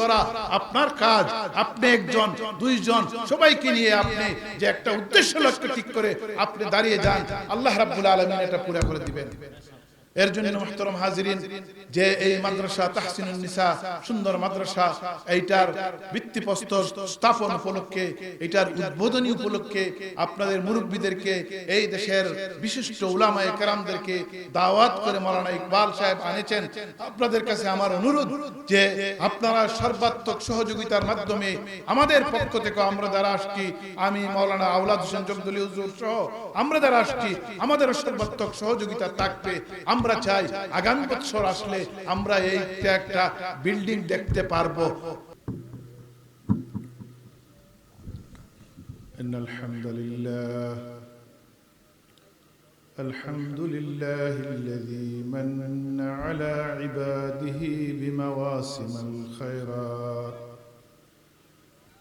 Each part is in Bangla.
ধরা আপনার কাজ। আপনি একজন, দুইজন, সবাইকে নিয়ে আপনি যে একটা উদ্দেশ্য লক্ষ্য ঠিক করে আপনি দাঁড়িয়ে যান, আল্লাহ রাব্বুল আলামিন এটা পুরো করে দিবেন। এর জন্য মুহতারাম হাজিরিন, যে এই মাদ্রাসা তাহসিনুন নিসা সুন্দর মাদ্রাসা, এইটার ভিত্তিপ্রস্তর স্থাপন উপলক্ষে, এটার উদ্বোধনী উপলক্ষে আপনাদের মুরব্বীদেরকে, এই দেশের বিশিষ্ট উলামায়ে কেরামদেরকে দাওয়াত করে মাওলানা ইকবাল সাহেব আনেছেন। আপনাদের কাছে আমার অনুরোধ যে আপনারা সর্বাত্মক সহযোগিতার মাধ্যমে আমাদের পক্ষ থেকে আমরা যারা আসছি, আমি মাওলানা আওলাদ হোসেন জগদলি হুজুর সহ আমরা যারা আসছি, আমাদের সর্বাত্মক সহযোগিতা থাকবে। আমরা চাই আগামী বছর আসলে আমরা এইটা একটা বিল্ডিং দেখতে পারবো। ইন্নাল হামদুলিল্লাহ আলহামদুলিল্লাহিল্লাযী মান্না আলা ইবাদিহি বিমাওয়াসিমিল খায়রাত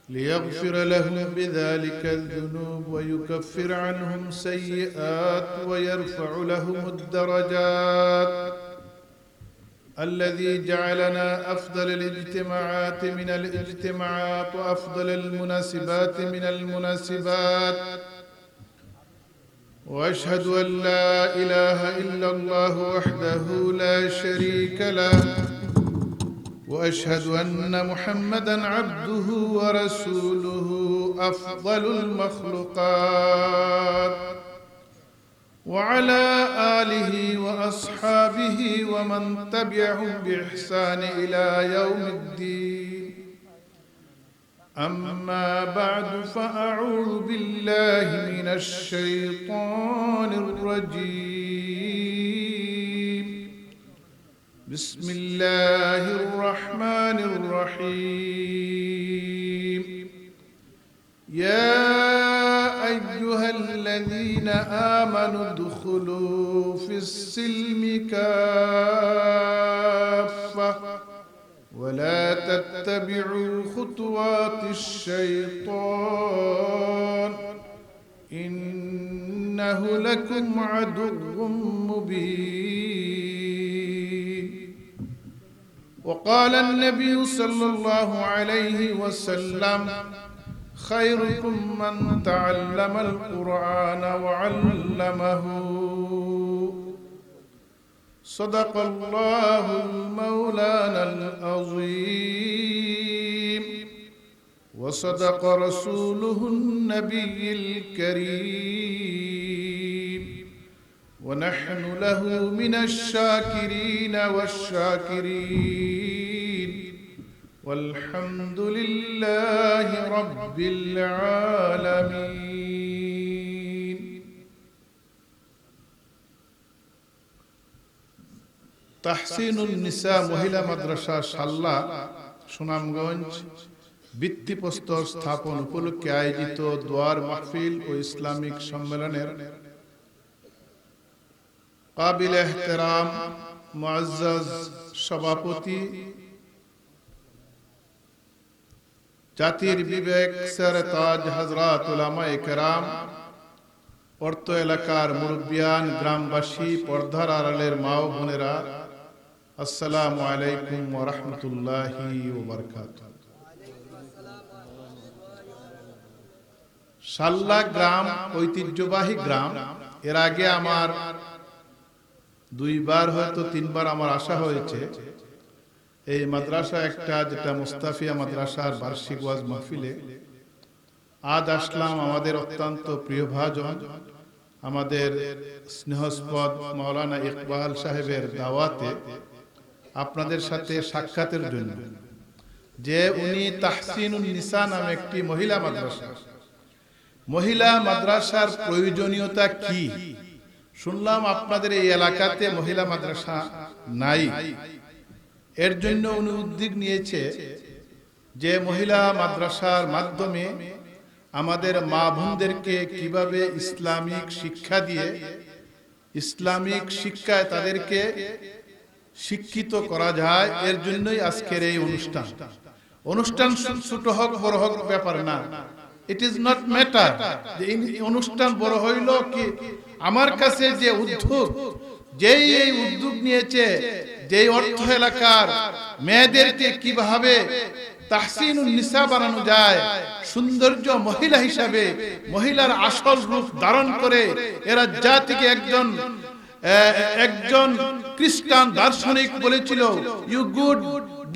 ليغفر لهم بذلك الذنوب ويكفر عنهم سيئات ويرفع لهم الدرجات الذي جعلنا أفضل الاجتماعات من الاجتماعات وأفضل المناسبات من المناسبات وأشهد أن لا إله إلا الله وحده لا شريك له وأشهد أن محمدًا عبده ورسوله أفضل المخلوقات وعلى آله وأصحابه ومن تبعهم بإحسان إلى يوم الدين أما بعد فأعوذ بالله من الشيطان الرجيم بسم الله الرحمن الرحيم يا أيها الذين آمنوا ادخلوا في السلم كافة ولا تتبعوا خطوات الشيطان إنه لكم عدو مبين وقال النبي صلى الله عليه وسلم خيركم من تعلم القرآن وعلمه صدق الله المولانا العظيم وصدق رسوله النبي الكريم ونحن له من الشاكرين والشاكرين والحمد لله رب العالمين তাহসিনুন নিসা মহিলা মাদ্রাসা শাল্লা সুনামগঞ্জ ভিত্তিপ্রস্তর স্থাপন উপলক্ষে আয়োজিত দোয়ার মাহফিল ও ইসলামিক সম্মেলনের কাবিল এহতেরাম মুআজ্জাজ সভাপতি, জাতির বিবেক সর তাজ হযরত উলামায়ে কেরাম, অর্থ এলাকার মুরব্বিয়ান, গ্রামবাসী, পর্দার আড়ালের মা ও বোনেরা, আসসালামু আলাইকুম ওয়া রাহমাতুল্লাহি ওয়া বারাকাতুহু। শাল্লা গ্রাম ঐতিহ্যবাহী গ্রাম। এর আগে আমার দুইবার হয়তো তিনবার আমার আসা হয়েছে। এই মাদ্রাসা একটা, যেটা মুস্তাফিয়া মাদ্রাসার বার্ষিক ওয়াজ মাহফিলে আজ আসলাম আমাদের অত্যন্ত প্রিয় ভাজন, আমাদের স্নেহস্পদ মাওলানা ইকবাল সাহেবের দাওয়াতে আপনাদের সাথে সাক্ষাতের জন্য। যে উনি তাহসিনুন নিসা নামে একটি মহিলা মাদ্রাসা, মহিলা মাদ্রাসার প্রয়োজনীয়তা কি শুনলাম। আপনাদের এই এলাকাতে মহিলা মাদ্রাসা নাই, এর জন্য উনি উদ্যোগ নিয়েছে যে মহিলা মাদ্রাসার মাধ্যমে আমাদের মা বোনদেরকে কিভাবে ইসলামিক শিক্ষা দিয়ে, ইসলামিক শিক্ষায় তাদেরকে শিক্ষিত করা যায়। এর জন্যই আজকের এই অনুষ্ঠান। অনুষ্ঠান ছোট হোক বড় হোক ব্যাপার না, ইট ইজ নট ম্যাটার যে অনুষ্ঠান বড় হইল কি। আমার কাছে যে উদ্যোগ, যেই এই উদ্যোগ নিয়েছে, যেই অর্থ এলাকার মেয়েদেরকে কিভাবে তাহসিনুন নিসা বানানো যায়, সৌন্দর্য মহিলা হিসাবে মহিলার আসল রূপ ধারণ করে এরা জাতিকে একজন খ্রিস্টান দার্শনিক বলেছিল, you good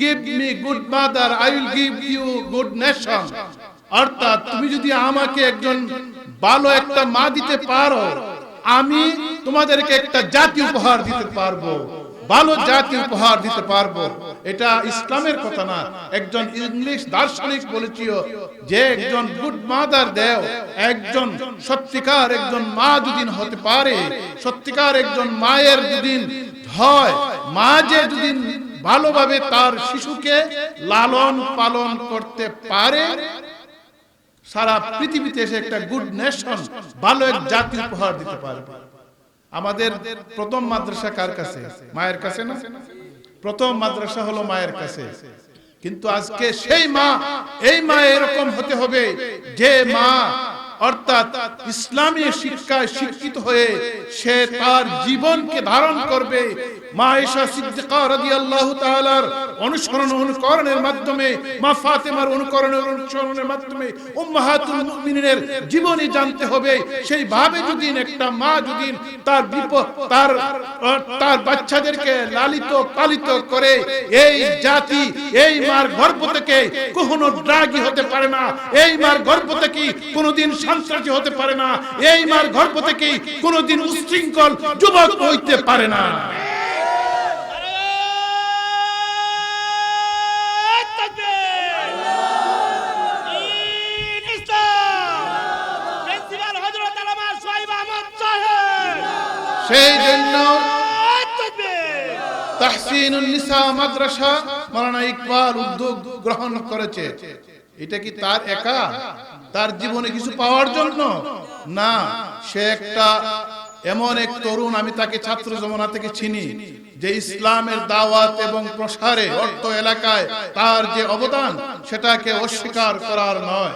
give me good mother, I will give you good nation. অর্থাৎ তুমি যদি আমাকে একজন ভালো একটা মা দিতে পারো, আমি তোমাদেরকে একটা জাতি উপহার দিতে পারবো, ভালো জাতি উপহার দিতে পারবো। এটা ইসলামের কথা না, একজন ইংলিশ দার্শনিক বলেছিল যে একজন গুড মাদার দেও, একজন সত্যিকার একজন মা যদি হতে পারে, সত্যিকার একজন মায়ের যদি হয়, মা যে যদি ভালোভাবে তার শিশুকে লালন পালন করতে পারে, সারা পৃথিবীতে এসে একটা গুড নেশন, ভালো এক জাতি উপহার দিতে পারবে। আমাদের প্রথম মাদ্রাসা কার কাছে? মায়ের কাছে না? প্রথম মাদ্রাসা হলো মায়ের কাছে। কিন্তু আজকে সেই মা, এই মা এরকম হতে হবে যে মা অর্থাৎ ইসলামী শিক্ষায় শিক্ষিত হয়ে সে তার জীবনকে ধারণ করবে। মা আয়েশা সিদ্দিকা রাদিয়াল্লাহু তাআলার অনুকরণের মাধ্যমে, মা ফাতেমার অনুসরণের মাধ্যমে উম্মাহাতুল মুমিনিনের জীবনী জানতে হবে। সেইভাবে যদি একটা মা যদি তার বাচ্চাদেরকে লালিত পালিত করে, এই জাতি এই মার গর্ভ থেকে কখনো ড্রাগি হতে পারে না, এই মার গর্ভ থেকে কোনোদিন সন্ত্রাসী হতে পারে না, এই মার গর্ভ থেকে কোনোদিন উশৃঙ্খল যুবক হইতে পারে না। সেই জন্য তাহসিনুন নিসা মাদ্রাসা মাওলানা ইকবাল উদ্যোগ গ্রহণ করেছে। এটা কি তার একা, তার জীবনে কিছু পাওয়ার জন্য না? সে একটা এমন এক তরুণ, আমি তাকে ছাত্র জমানা থেকে চিনি, যে ইসলামের দাওয়াত এবং প্রসারে অর্থ এলাকায় তার যে অবদান সেটাকে অস্বীকার করার নয়।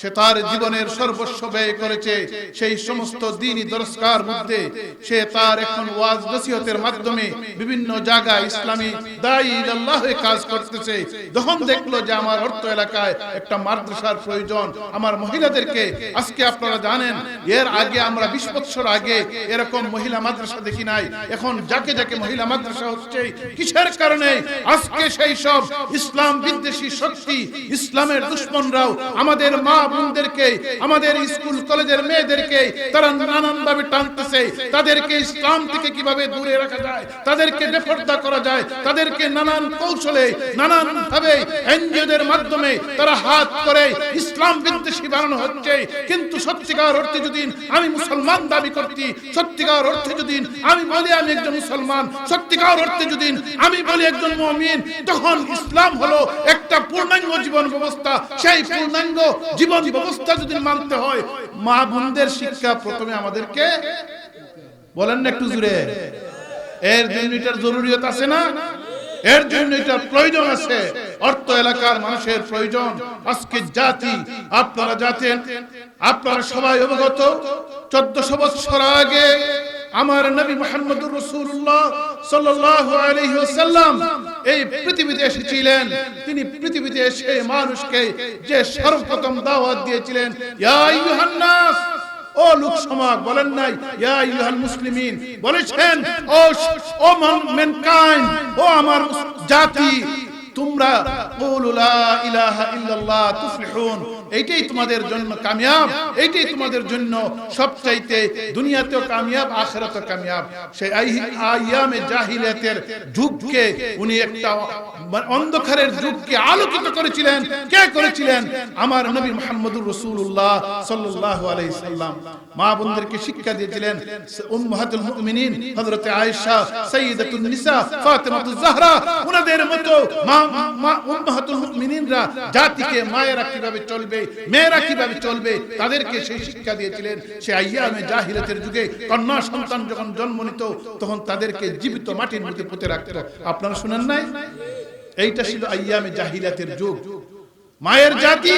সে তার জীবনের সর্বস্ব ব্যয় করেছে সেই সমস্ত দ্বীনি দরসগার মধ্যে। সে তার এখন ওয়াজ নসিহতের মাধ্যমে বিভিন্ন জায়গায় ইসলামী দাঈ ইলাল্লাহ কাজ করতেছে। যখন দেখলো যে আমার অর্থ এলাকায় একটা মাদ্রাসার প্রয়োজন, আমার মহিলাদেরকে, আজকে আপনারা জানেন এর আগে আমরা 20 বছর আগে এরকম মহিলা মাদ্রাসা দেখি নাই। এখন যাকে যাকে মহিলা মাদ্রাসা হচ্ছে, কিসের কারণে? আজকে সেই সব ইসলাম বিদ্বেষী শক্তি, ইসলামের দুশমনরাও আমাদের মা বোনদেরকে, আমাদের স্কুল কলেজের মেয়েদেরকে তারা নানান ভাবে টানতেছে। তাদেরকে ইসলাম থেকে কিভাবে দূরে রাখা যায়, তাদেরকে বেপরদা করা যায়, তাদেরকে নানান কৌশলে, নানান ভাবে এনজিওদের মাধ্যমে তারা হাত করে ইসলাম বিদ্বেষী বানানো হচ্ছে। কিন্তু সত্যিকার অর্থে যদি আমি মুসলমান দাবি করছি, সত্যিকার অর্থে যদি আমি বলি আমি একজন মুসলমান, সত্যিকার অর্থে যদি আমি বলি একজন মুমিন, তখন ইসলাম হলো একটা পূর্ণাঙ্গ জীবন ব্যবস্থা। সেই পূর্ণাঙ্গ জীবন ব্যবস্থা যদি মানতে হয়, মা বোনদের শিক্ষা প্রথমে আমাদেরকে, বলেন না একটু জোরে, এর জন্য এটার জরুরিয়ত আছে না? এর জন্য এটার প্রয়োজন আছে। অর্থ এলাকার মানুষের প্রয়োজন। আজকে জাতি, আপনারা জানেন, আপনারা সবাই অবগত, 1400 বছর আগে আমার নবী মুহাম্মদুর রাসূলুল্লাহ সাল্লাল্লাহু আলাইহি ওয়াসাল্লাম এই পৃথিবীতে এসেছিলেন। তিনি পৃথিবীতে এসে মানুষকে যে সর্বপ্রথম দাওয়াত দিয়েছিলেন, ইয়া আইয়ুহান নাস, ও লোক সমাজ, বলেন নাই ইয়া আইয়ুহাল মুসলিমিন, বলেছেন ও ম্যানকাইন্ড, ও আমার জাতি, তোমরা কুলু লা ইলাহা ইল্লাল্লাহ তুফলিহুন। এইটাই তোমাদের জন্য কামিয়াব, এইটাই তোমাদের জন্য সবচাইতে দুনিয়াতেও কামিয়াব, আখিরাতেও কামিয়াব। সেই আইয়ামে জাহিলিয়াতের যুগকে উনি একটা অন্ধকারের যুগকে আলোকিত করেছিলেন। কে করেছিলেন? আমার নবী মুহাম্মদুর রাসূলুল্লাহ সাল্লাল্লাহু আলাইহি সাল্লাম। মা বোনদেরকে শিক্ষা দিয়েছিলেন। উম্মাহাতুল মুমিনিন হযরত আয়েশা, সাইয়্যিদাতুন নিসা, ফাতেমাতুজ জাহরা, ওনাদের মতো উম্মাহাতুল মুমিনিনরা জাতিকে মায়েরা কিভাবে চলবে, মেয়েরা কিভাবে চলবে, তাদেরকে সেই শিক্ষা দিয়েছিলেন। সেই আইয়ামে জাহিলিয়াতের যুগে কন্যা সন্তান যখন জন্ম নিত, তখন তাদেরকে জীবিত মাটির মধ্যে পুঁতে রাখত। আপনারা শুনেন নাই? এইটা ছিল আইয়ামে জাহিলিয়াতের যুগ। মায়ের জাতি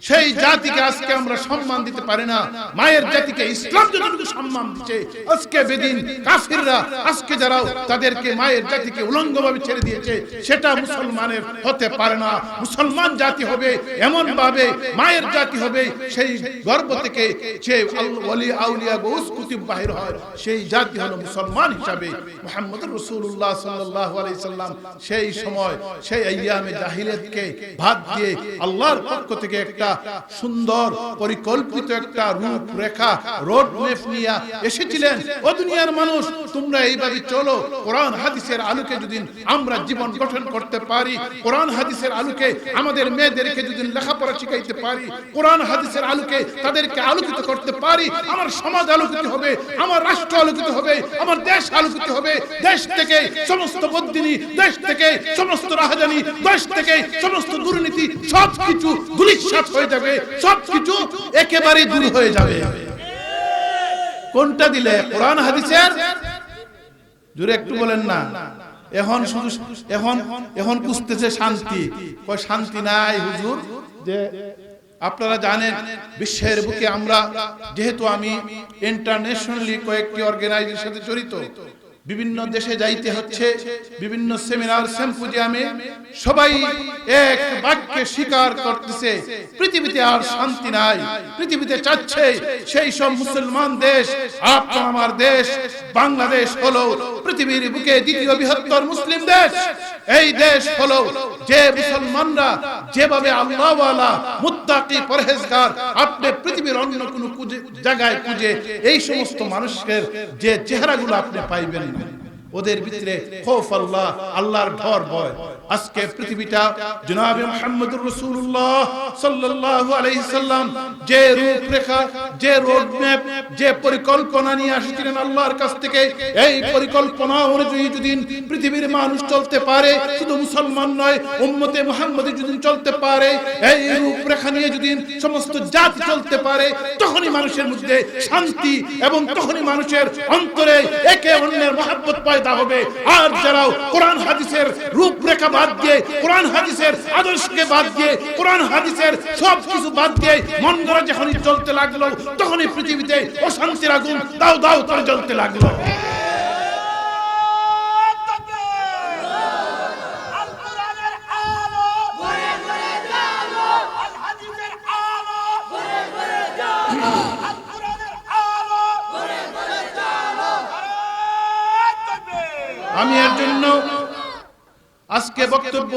সেই জাতিকে আজকে আমরা সম্মান দিতে পারি না। মায়ের জাতিকে ইসলাম যতটুকু সম্মান দিচ্ছে, আজকে বেদিন কাফিররা আজকে যারা তাদেরকে মায়ের জাতিকে উলঙ্গভাবে ছেড়ে দিয়েছে, সেটা মুসলমানের হতে পারে না। মুসলমান জাতি হবে এমন ভাবে, মায়ের জাতি হবে সেই গর্ভ থেকে যে ওলি আউলিয়া গৌস কুতুব বাহির হয়, সেই জাতি হলো মুসলমান হিসাবে। মুহাম্মদুর রাসূলুল্লাহ সাল্লাল্লাহু আলাইহি সাল্লাম সেই সময় সেই আইয়ামে জাহিলিয়াতকে বাদ দিয়ে আল্লাহর পক্ষ থেকে একটা সুন্দর পরিকল্পিত একটা রূপরেখা রোড ম্যাপ নিয়ে এসেছিলেন। ও দুনিয়ার মানুষ, তোমরা এইভাবে চলো। কোরআন হাদিসের আলোকে যদি আমরা জীবন গঠন করতে পারি, কোরআন হাদিসের আলোকে আমাদের মেয়েদেরকে যদি লেখাপড়া শিখাইতে পারি, কোরআন হাদিসের আলোকে তাদেরকে আলোকিত করতে পারি, আমার সমাজ আলোকিত হবে, আমার রাষ্ট্র আলোকিত হবে, আমার দেশ আলোকিত হবে। দেশ থেকে সমস্ত বদ্দিনী, দেশ থেকে সমস্ত রাহাজানি, দেশ থেকে সমস্ত দুর্নীতি সবকিছু ধূলিসাৎ হয়ে যাবে, সবকিছু একেবারে দূর হয়ে যাবে। কোনটা দিলে? কোরআন হাদিসের। জোরে একটু বলেন না। এখন শুধু এখন খুঁজতেছে শান্তি। কই শান্তি নাই হুজুর। যে আপনারা জানেন বিশ্বের বুকে আমরা, যেহেতু আমি ইন্টারন্যাশনালি কয়েকটি অর্গানাইজেশনের সাথে জড়িত, বিভিন্ন দেশে যাইতে হচ্ছে, বিভিন্ন সেমিনার সিম্পোজিয়ামে সবাই এক বাক্যে স্বীকার করতেছে পৃথিবীতে আর শান্তি নাই। পৃথিবীতে চাচ্ছে সেই সব মুসলমান দেশ, আপনার আমার দেশ বাংলাদেশ হলো পৃথিবীর বুকে দ্বিতীয় বৃহত্তর মুসলিম দেশ। এই দেশ হলো যে মুসলমানরা যেভাবে আল্লাহওয়ালা মুত্তাকি পরহেজগার আপনি পৃথিবীর অন্য কোনো জায়গায় খুঁজে এই সমস্ত মানুষের যে চেহারাগুলো আপনি পাইবেন না, ওদের ভিতরে খৌফ আল্লাহ, আল্লাহর ভয় ভয়। আজকে পৃথিবীটা জনাবে মুহাম্মদুর রাসূলুল্লাহ সাল্লাল্লাহু আলাইহি সাল্লাম যে রূপরেখা, যে রোড ম্যাপ, যে পরিকল্পনা নিয়ে আসছিলেন আল্লাহর কাছ থেকে, এই পরিকল্পনা অনুযায়ী যদি পৃথিবীর মানুষ চলতে পারে, শুধু মুসলমান নয় উম্মতে মুহাম্মদী যদি চলতে পারে, এই রূপরেখা নিয়ে যদি সমস্ত জাতি চলতে পারে, তখনই মানুষের মধ্যে শান্তি এবং তখনই মানুষের অন্তরে একে অন্যের মহব্বত পয়দা হবে। আর যারা কোরআন হাদিসের রূপরেখা বাদ দিয়ে, কোরআন হাদিসের আদর্শকে বাদ দিয়ে, কোরআন হাদিসের সব কিছু বাদ দিয়ে মন গড়া যখনই চলতে লাগলো, তখনই পৃথিবীতে অশান্তির আগুন দাউ দাউ করে জ্বলতে লাগলো। আমি এর জন্য আজকে বক্তব্য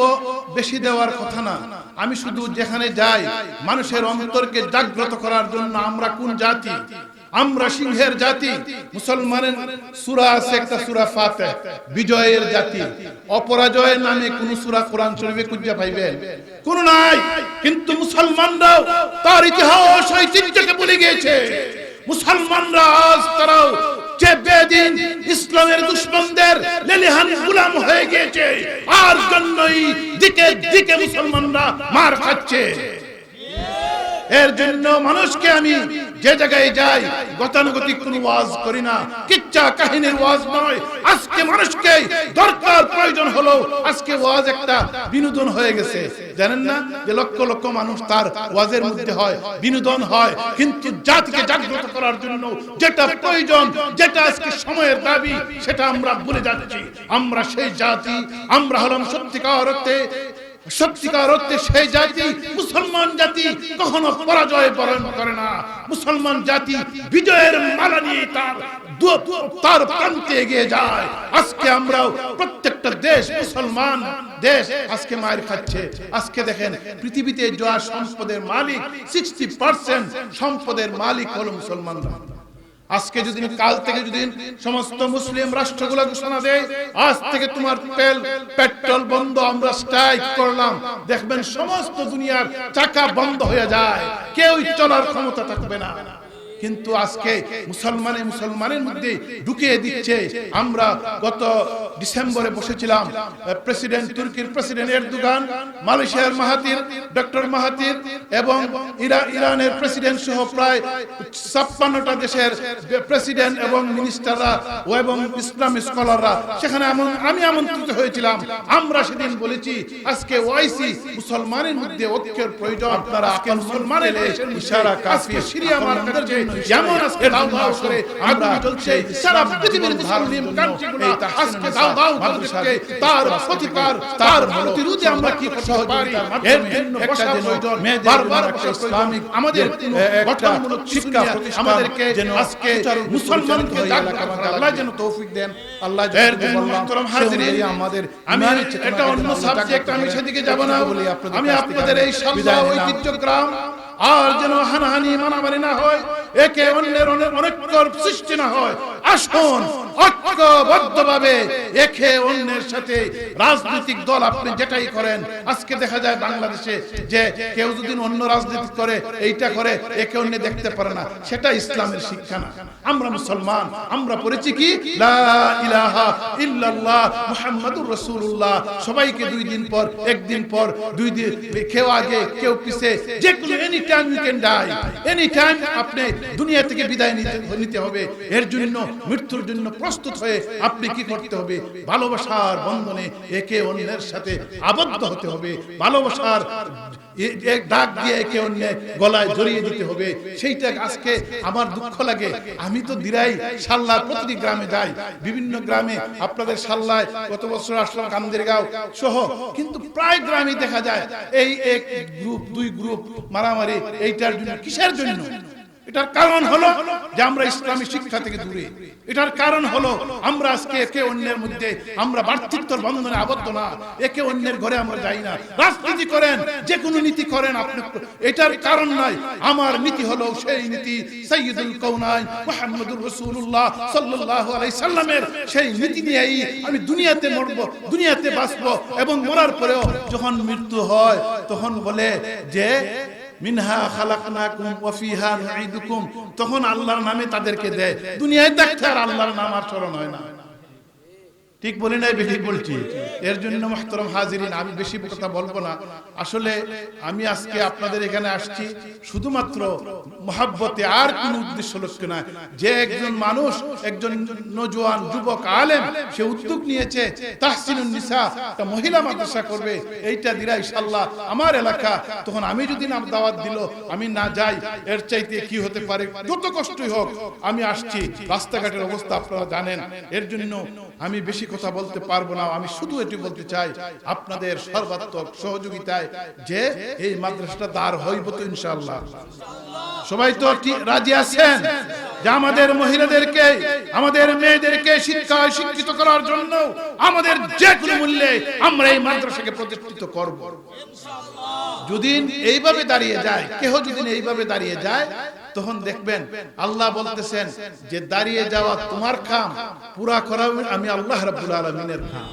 বেশি দেওয়ার কথা না। আমি শুধু যেখানে যাই মানুষের অন্তরকে জাগ্রত করার জন্য, আমরা কোন জাতি? আমরা সিংহের জাতি। মুসলমানের সূরা আছে একটা, সূরা ফাতিহা, বিজয়ের জাতি। অপরাজয় নামে কোন সূরা কোরআন শরীফে খুঁজে পাইবেন? কোন নাই। কিন্তু মুসলমানরাও তার ইতিহাস ঐতিহ্যকে ভুলে গিয়েছে। মুসলমানরা আজ তারাও যে বেদিন ইসলামের দুশমনদের লেলিহান গোলাম হয়ে গিয়েছে, আর জন্যই দিকে দিকে মুসলমানরা মার খাচ্ছে। এর জন্য মানুষকে আমি যে জায়গায় যাই গতানুগতিক কোনো ওয়াজ করি না, কিচ্ছা কাহিনীর ওয়াজ নয়। আজকে মানুষকে দরকার, প্রয়োজন হলো, আজকে ওয়াজ একটা বিনোদন হয়ে গেছে। জানেন না যে লক্ষ লক্ষ মানুষ তার ওয়াজের মধ্যে হয়, বিনোদন হয়, কিন্তু জাতিকে জাগ্রত করার জন্য যেটা প্রয়োজন, যেটা আজকে সময়ের দাবি, সেটা আমরা ভুলে যাচ্ছি। আমরা সেই জাতি, আমরা হলাম সত্যিকার অর্থে সেই জাতি। মুসলমান জাতি কখনো পরাজয় বরণ করে না। মুসলমান জাতি বিজয়ের মালা নিয়ে তার প্রান্তে এগিয়ে যায়। আজকে আমরাও প্রত্যেকটা দেশ মুসলমান দেশ আজকে মায়ের খাচ্ছে। আজকে দেখেন পৃথিবীতে যা সম্পদের মালিক 60% সম্পদের মালিক হলো মুসলমানরা। আজকে যদি কাল থেকে যদি সমস্ত মুসলিম রাষ্ট্রগুলো ঘোষণা দেয় আজ থেকে তোমার পেট্রোল বন্ধ, আমরা স্ট্রাইক করলাম, দেখবেন সমস্ত দুনিয়ার চাকা বন্ধ হয়ে যায়, কেউ চলার ক্ষমতা থাকবে না। কিন্তু আজকে মুসলমানের মধ্যে ঢুকিয়ে দিচ্ছে। আমরা গত ডিসেম্বরে বসেছিলাম, তুর্কির প্রেসিডেন্ট এরদোগান, মালয়েশিয়ার ডক্টর মাহাতির এবং ইরানের প্রেসিডেন্ট সহ প্রায় 56টা দেশের প্রেসিডেন্ট এবং মিনিস্টাররা এবং ইসলামিক স্কলাররা সেখানে আমি আমন্ত্রিত হয়েছিলাম। আমরা সেদিন বলেছি আজকে ওআইসি মুসলমানের মধ্যে ঐক্যের প্রয়োজন। আপনারা আজকে মুসলমানের ইশারা কাফি সিরিয়া মারকাদের যে যেমন আজকে দাও করে আগুন জ্বলছে, সারা পৃথিবীর মুসলিম কান্ট্রিগুলো আজকে দাও করে তার প্রতিকার তার প্রতিরোধে আমরা কি করতে পারি, এর জন্য একটা প্রয়োজন। বারবার ইসলামিক আমাদের গঠনমূলক শিক্ষা আমাদেরকে আজকে মুসলমানকে আল্লাহ যেন তৌফিক দেন। আল্লাহ এর জন্য মুহতারাম হাজিরিন, আমি এটা অন্য সাবজেক্ট, আমি সেদিকে যাব না। আমি আপনাদের এই শাল্লা ঐতিহ্য গ্রাম আর যেন হানাহানি মারামারি না হয়, একে অন্যের অনেক সৃষ্টি না হয়। আসুন ঐক্যবদ্ধভাবে একে অন্যের সাথে রাজনৈতিক দল আপনি যেটাই করেন, আজকে দেখা যায় বাংলাদেশে যে কেউ যদি অন্য রাজনীতি করে এইটা করে একে অন্য দেখতে পারে না, সেটা ইসলামের শিক্ষা না। আমরা মুসলমান, আমরা পড়েছি কি লা ইলাহা ইল্লাল্লাহ মুহাম্মাদুর রাসূলুল্লাহ। সবাইকে 2 দিন পর, 1 দিন পর, 2 দিন, কেউ আগে কেউ পিছে, যে কোনো any time you can die, any time আপনি দুনিয়া থেকে বিদায় নিতে হবে। এর জন্য মৃত্যুর জন্য প্রস্তুত হয়ে আপনি কি করতে হবে? ভালোবাসার বন্ধনে একে অন্যের সাথে আবদ্ধ হতে হবে, ভালোবাসার এক ডাক দিয়ে একে অন্যের গলায় জড়িয়ে দিতে হবে। সেইটা আজকে আমার দুঃখ লাগে। আমি তো দিরাই শাল্লার প্রতিটি গ্রামে যাই, বিভিন্ন গ্রামে আপনাদের শাল্লায় গত বছর আসলাম কান্দিরগাঁও সহ, কিন্তু প্রায় গ্রামে দেখা যায় এই এক গ্রুপ 2 গ্রুপ মারামারি। এইটার জন্য কিসের জন্য? এটার কারণ হলো যে আমরা ইসলামী শিক্ষা থেকে দূরে। এটার কারণ হলো আমরা আজকে একে অন্যের মধ্যে আমরা ভ্রাতৃত্বের বন্ধনে আবদ্ধ না, একে অন্যের ঘরে আমরা যাই না। রাজনীতি করেন, যে কোনো নীতি করেন আপনি, এটার কারণ নাই। আমার নীতি হলো সেই নীতি সাইয়্যিদুল কাউনাইন মুহাম্মদুর রাসূলুল্লাহ সাল্লাল্লাহু আলাইহি সাল্লামের সেই নীতি নিয়েই আমি দুনিয়াতে মরব, দুনিয়াতে বাঁচব, এবং মরার পরেও যখন মৃত্যু হয় তখন বলে যে মিনহা খালাকনাকুম ওয়া ফিহা নুঈদুকুম, তখন আল্লাহর নামে তাদেরকে দেয়। দুনিয়ায় থাকতে আর আল্লাহর নাম আর স্মরণ হয় না। ঠিক বলি নাই? বেশি বলছি। এর জন্য মুহতারাম হাজিরিন, আমি বেশি কথা বলবো না। আসলে আমি আজকে আপনাদের এখানে আসছি শুধুমাত্র মহব্বতে, আর কোনো উদ্দেশ্য লক্ষ্য না। যে একজন মানুষ, একজন নওজোয়ান যুবক আলেম, সে উদ্যোগ নিয়েছে তাহসিনুন নিসা, একটা মহিলা মাদ্রাসা করবে, এইটা দিরা ইনশাআল্লাহ আমার এলাকা। তখন আমি যদি না দাওয়াত দিল, আমি না যাই, এর চাইতে কি হতে পারে? যত কষ্টই হোক আমি আসছি। রাস্তাঘাটের অবস্থা আপনারা জানেন। এর জন্য আমি বেশি কথা বলতে পারবো না। আমি শুধু এটি বলতে চাই আপনাদের সর্বাত্মক সহযোগিতায় যে এই মাদ্রাসাটা দাঁড় হইব তো ইনশাআল্লাহ। সবাই তো রাজি আছেন যে আমাদের মহিলাদেরকে, আমাদের মেয়েদেরকে শিক্ষিত করার জন্য আমাদের যে কোনো মূল্যে আমরা এই মাদ্রাসাকে প্রতিষ্ঠিত করব। যদি এইভাবে দাঁড়িয়ে যায়, কেহ যদি এইভাবে দাঁড়িয়ে যায়, তখন দেখবেন আল্লাহ বলতেছেন যে দাঁড়িয়ে যাওয়া তোমার কাম, পুরা করা আমি আল্লাহ রাব্বুল আলামিনের কাম।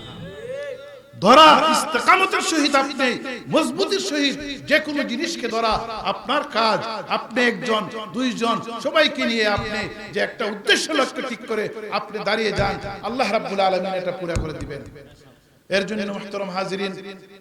ধরা ইস্তেকামতের সহিত, আপনি মজবুতির সহিত যে কোনো জিনিসকে ধরা আপনার কাজ। আপনি 1 জন 2 জন সবাইকে নিয়ে আপনি যে একটা উদ্দেশ্য লক্ষ্য ঠিক করে আপনি দাঁড়িয়ে যান, আল্লাহ রাব্বুল আলামিন এটা পুরা করে দিবেন। এর জন্য মুহতারাম হাজিরিন,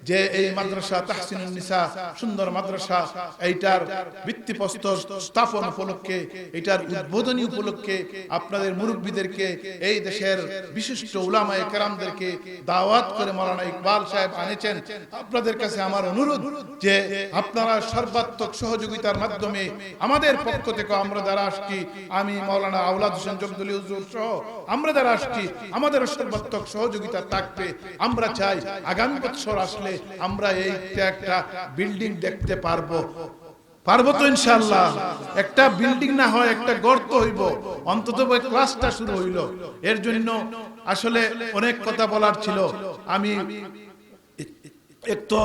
যে এই মাদ্রাসা তাহসিনুন নিসা সুন্দর মাদ্রাসা, এইটার ভিত্তিপ্রস্তর স্থাপন উপলক্ষে, এইটার উদ্বোধনী উপলক্ষে আপনাদের মুরব্বীদেরকে, এই দেশের বিশিষ্ট উলামায়ে কেরামদেরকে দাওয়াত করে মাওলানা ইকবাল সাহেব আনেছেন। আপনাদের কাছে আমার অনুরোধ যে আপনারা সর্বাত্মক সহযোগিতার মাধ্যমে আমাদের পক্ষ থেকে আমরা যারা আসছি, আমি মাওলানা আওলাদ হোসেন জগদলি হুজুর সহ আমরা যারা আসছি, আমাদের সর্বাত্মক সহযোগিতা থাকবে। আমরা চাই আগামী বছর আসলে আমরা এইটা একটা বিল্ডিং দেখতে পারবো তো ইনশাআল্লাহ। একটা বিল্ডিং না হয় একটা গর্ত হইব, অন্তত ক্লাসটা শুরু হইল। এর জন্য আসলে অনেক কথা বলার ছিল। আমি এক তো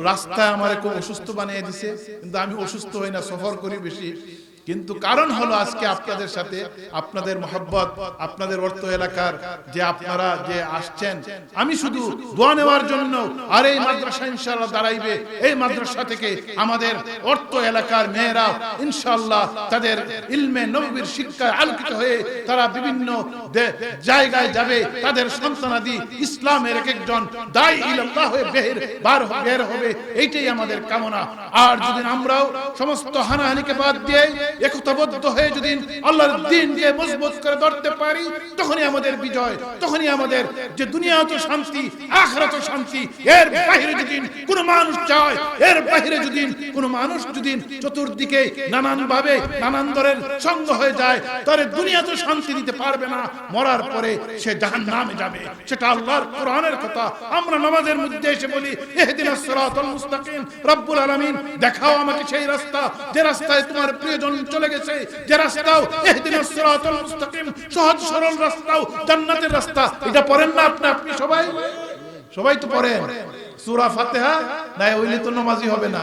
রাস্তায় আমার খুব অসুস্থ বানিয়ে দিছে, কিন্তু আমি অসুস্থ হই না, সফর করি বেশি। কিন্তু কারণ হলো আজকে আপনাদের সাথে আপনাদের মহব্বত, আপনাদের অর্থ এলাকার যে আপনারা যে আসছেন, আমি শুধু দোয়া নেওয়ার জন্য। আর এই মাদ্রাসা ইনশাআল্লাহ দাঁড়াইবে। এই মাদ্রাসা থেকে আমাদের অর্থ এলাকার মেয়েরা ইনশাআল্লাহ তাদের ইলমে নববীর শিক্ষায় আলোকিত হয়ে তারা বিভিন্ন জায়গায় যাবে। তাদের সন্তানাদি ইসলামের এক একজন দাঈ ইলাল্লাহ হয়ে বের হবে। এইটাই আমাদের কামনা। আর যদি আমরাও সমস্ত হানাহানিকে বাদ দিয়ে একতাবদ্ধ হয়ে যদি আল্লাহর দ্বীনকে মজবুত করে ধরতে পারি, তখনই আমাদের বিজয়, তখনই আমাদের যে দুনিয়াতে শান্তি, আখিরাতে শান্তি। এর বাইরে যদি কোনো মানুষ চায়, এর বাইরে যদি কোনো মানুষ যদি চতুর্দিকে নানান ভাবে নানান দরের সঙ্গ হয়ে যায়, তাহলে দুনিয়াতে শান্তি দিতে পারবে না। মরার পরে সে জাহান্নামে যাবে। সেটা আল্লাহর কোরআনের কথা। আমরা নামাজের মধ্যে এসে বলি ইহদিনাস সিরাতাল মুস্তাকিম, রব্বুল আলামিন দেখাও আমাকে সেই রাস্তা যে রাস্তায় তোমার প্রিয়জন চলে গেছে, যে রাস্তাও ইহদিনাস সিরাতাল মুস্তাকিম, সহজ সরল রাস্তাও জান্নাতের রাস্তা। এটা পড়েন না আপনি সবাই তো পড়েন সূরা ফাতিহা, না হইলে তো নামাজি হবে না।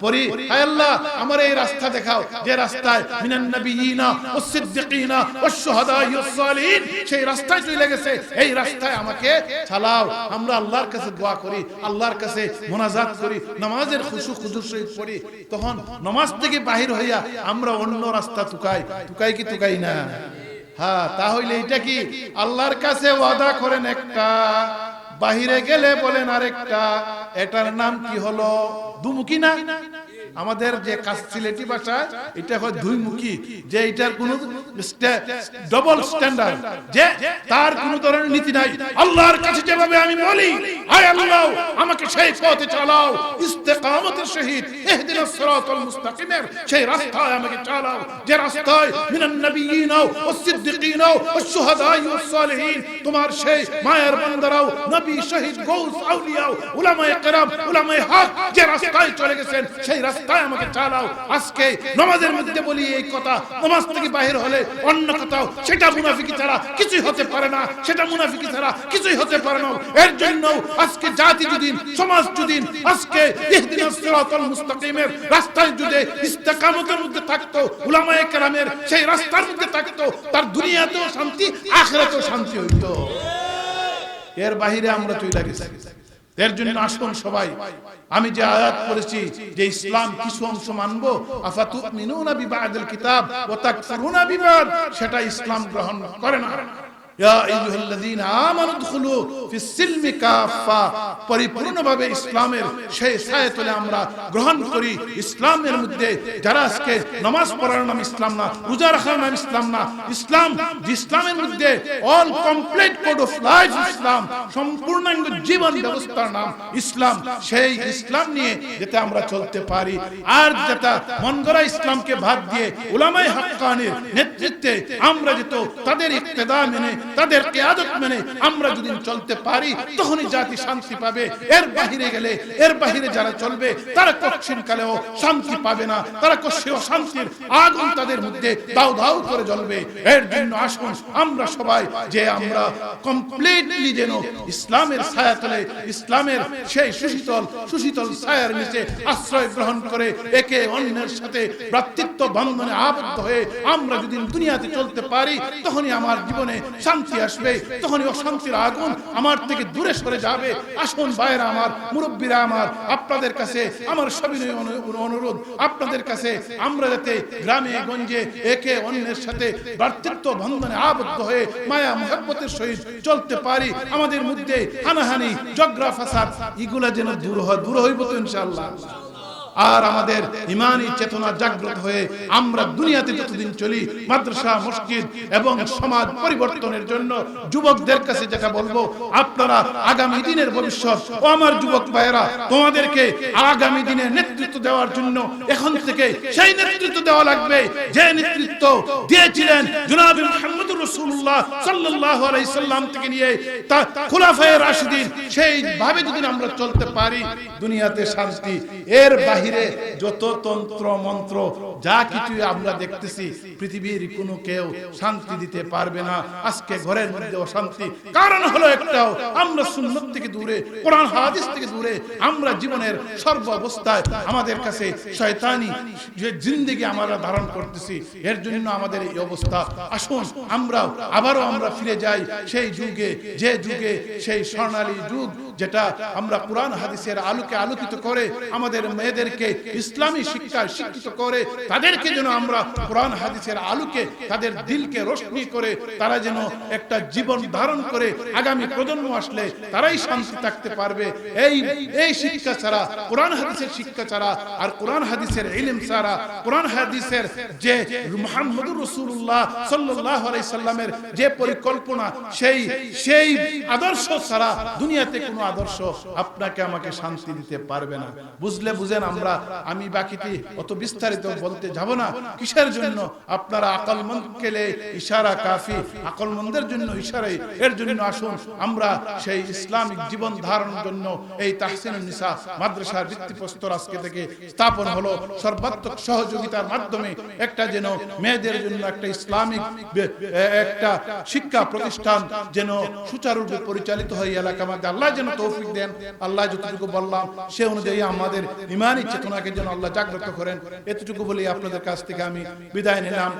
পড়ি, হে আল্লাহ আমার এই রাস্তা দেখাও যে রাস্তায় মিনান নবিয়িনা ওয়াস সিদ্দিকিনা ওয়াস শুহাদাই ওয়াস সালিহিন, সেই রাস্তায় চলে গেছে, এই রাস্তায় আমাকে চালাও। আমরা আল্লাহর কাছে দোয়া করি, আল্লাহর কাছে মুনাজাত করি, নামাজের খুশু খুজুর সহিত পড়ি। তখন নামাজ থেকে বাহির হইয়া আমরা অন্য রাস্তা তুকাই না। হ্যাঁ, তাহলে এটা কি আল্লাহর কাছে ওয়াদা করেন একটা, বাহিরে গেলে বলেন আরেকটা। এটার নাম কি হলো? দুমুখী না? আমাদের যে সিলেটি ভাষা এটা হয় দুইমুখী, যে এটার কোনো ডবল স্ট্যান্ডার্ড, যে তার কোনো ধরনের নীতি নাই। আল্লাহর কাছে যেভাবে আমি বলি আয় আল্লাহ আমাকে সেই পথে চালাও, ইস্তেকামতের সহিত ইহদিনাস সিরাতাল মুস্তাকিমের সেই রাস্তায় আমাকে চালাও, যে রাস্তায় মিনান নবিয়িনা ওয়াস সিদ্দিকিনা ওয়াস শুহাদাই ওয়াস সালিহিন, তোমার সেই মায়ের বান্দারাও, নবী, শহীদ, গৌস, আউলিয়া, উলামায়ে কেরাম, উলামায়ে হক যে রাস্তায় চলে গেছেন, সেই রাস্তায় আমাকে চালাও। আজকে নামাজের মধ্যে বলি এই কথা, নামাজ থেকে বাহির হলে অন্য কোথাও, সেটা মুনাফিকি ছাড়া কিছুই হতে পারে না, সেটা মুনাফিকি ছাড়া কিছুই হতে পারে না। এর জন্য আজকে জাতি যদি, সমাজ যদি আজকে ইহদিনাস সিরাতাল মুস্তাকিমের রাস্তায় যদি ইস্তেকামতের মধ্যে থাকতো, উলামায়ে কেরামের সেই রাস্তার মধ্যে থাকতো, তার দুনিয়াতেও শান্তি, আখিরাতেও শান্তি হইতো। এর বাইরে আমরা চলে গেছি। এর জন্য আসুন সবাই, আমি যে আয়াত পড়েছি যে ইসলাম কিছু অংশ মানবো, আফাতুমিনুনা বিবাদিল কিতাব ওয়া তাকফুরুনা বিবাদ, সেটা ইসলাম গ্রহণ করে না। ইয়া আইয়ুহাল্লাযীনা আমানু দুখুলু ফিস সিলমি কাফা, পরিপূর্ণভাবে ইসলামের সেই ছায়াতলে আমরা গ্রহণ করি। ইসলামের মধ্যে যারা আজকে নামাজ পড়ার নাম ইসলাম না, রোজা রাখার নাম ইসলাম না, ইসলামের মধ্যে all complete code of life ইসলাম, সম্পূর্ণাঙ্গ জীবন ব্যবস্থার নাম ইসলাম। সেই ইসলাম নিয়ে যাতে আমরা চলতে পারি, আর যেটা মন গড়া ইসলামকে বাদ দিয়ে উলামায়ে হাক্কানির নেতৃত্বে আমরা যেত তাদের ইক্তেদা মেনে, তাদের কিয়াদত মেনে আমরা যদি চলতে পারি, তখনই জাতি শান্তি পাবে। এর বাহিরে গেলে, এর বাহিরে যারা চলবে তারা কঠিন কালেও শান্তি পাবে না, তারা কষ্টেও শান্তির আগুন তাদের মধ্যে দাউ দাউ করে জ্বলবে। এর জন্য আসুন আমরা সবাই যে আমরা কমপ্লিটলি যেন ইসলামের ছায়াতলে, ইসলামের সেই সুশীতল ছায়ার নিচে আশ্রয় গ্রহণ করে একে অন্যের সাথে ভ্রাতৃত্ব বন্ধনে আবদ্ধ হয়ে আমরা যদি দুনিয়াতে চলতে পারি, তখনই আমার জীবনে শান্তি আসবে, তখনই অশান্তির আগুন আমার থেকে দূরে সরে যাবে। আসুন ভাইরা আমার, মুরব্বীরা আমার, আপনাদের কাছে আমার সবিনয় অনুরোধ, আপনাদের কাছে আমরা যাতে গ্রামে গঞ্জে একে অন্যের সাথে ভ্রাতৃত্ব বন্ধনে আবদ্ধ হয়ে মায়া মুহাব্বতের সহিত চলতে পারি। আমাদের মধ্যে হানাহানি, ঝগড়া ফাসাদ এগুলা যেন দূর হইব তো ইনশাআল্লাহ। আর আমাদের ঈমানি চেতনা জাগ্রত হয়ে আমরা দুনিয়াতে যতদিন চলি, মাদ্রাসা, মসজিদ এবং সমাজ পরিবর্তনের জন্য যুবকদের কাছে যেটা বলবো, আপনারা আগামী দিনের ভবিষ্যৎ, ও আমার যুবক ভাইয়েরা, তোমাদেরকে আগামী দিনে নেতৃত্ব দেওয়ার জন্য এখন থেকে সেই নেতৃত্ব দেওয়া লাগবে যে নেতৃত্ব দিয়েছিলেন জনাবে মুহাম্মদুর রাসূলুল্লাহ সাল্লাল্লাহু আলাইহি সাল্লাম থেকে নিয়ে তা খুলাফায়ে রাশিদিন। সেই ভাবে যদি আমরা চলতে পারি, দুনিয়াতে শান্তি, এর বাহিরে বাহিরে যত তন্ত্র মন্ত্র যা কিছু আমরা দেখতেছি, পৃথিবীর কোনো কেউ শান্তি দিতে পারবে না। আজকে ঘরের মধ্যে অশান্তি, কারণ হলো একটাও, আমরা সুন্নাত থেকে দূরে, কোরআন হাদিস থেকে দূরে, আমরা জীবনের সর্ব অবস্থায় আমাদের কাছে শয়তানি যে জিন্দেগি আমরা ধারণ করতেছি, এর জন্য আমাদের এই অবস্থা। আসুন আবারও আমরা ফিরে যাই সেই যুগে, যে যুগে সেই স্বর্ণালী যুগ, যেটা আমরা কোরআন হাদিসের আলোকে আলোকিত করে আমাদের মেয়েদেরকে ইসলামী শিক্ষায় শিক্ষিত করে, তাদেরকে যেন আমরা কোরআন হাদিসের আলোকে তাদের দিলকে রোশনি করে তারা যেন একটা জীবন ধারণ করে আগামী প্রজন্ম আসলে তারাই শান্তি থাকতে পারবে। এই শিক্ষা ছাড়া, কোরআন হাদিসের শিক্ষা ছাড়া আর কোরআন হাদিসের ইলম ছাড়া, কোরআন হাদিসের যে মুহাম্মদুর রাসূলুল্লাহ সাল্লাল্লাহু আলাইহি সাল্লামের যে পরিকল্পনা, সেই আদর্শ ছাড়া দুনিয়াতে কোনো আদর্শ আপনাকে আমাকে শান্তি দিতে পারবে না। বুঝলে বুঝেন। আমি বাকিটি অত বিস্তারিত বলতে যাব না। কিসের জন্য? আপনারা আকলমন্দ কেলে ইশারা কাফি, আকলমন্দের জন্য ইশারাই। এর জন্য আসুন আমরা সেই ইসলামিক জীবন ধারণের জন্য এই তাহসিনুন নিসা মাদ্রাসার ভিত্তিপ্রস্তর আজকে থেকে স্থাপন হলো। সর্বাত্মক সহযোগিতার মাধ্যমে একটা যেন মেয়েদের জন্য একটা ইসলামিক একটা শিক্ষা প্রতিষ্ঠান যেন সুচারুরূপে পরিচালিত হয় এলাকার মধ্যে। আল্লাহ যেন তৌফিক দেন। আল্লাহ যতটুকু বললাম সে অনুযায়ী আমাদের ঈমানি চেতনাকে যেন আল্লাহ জাগ্রত করেন। এতটুকু বলি আপনাদের কাছ থেকে আমি বিদায় নিলাম।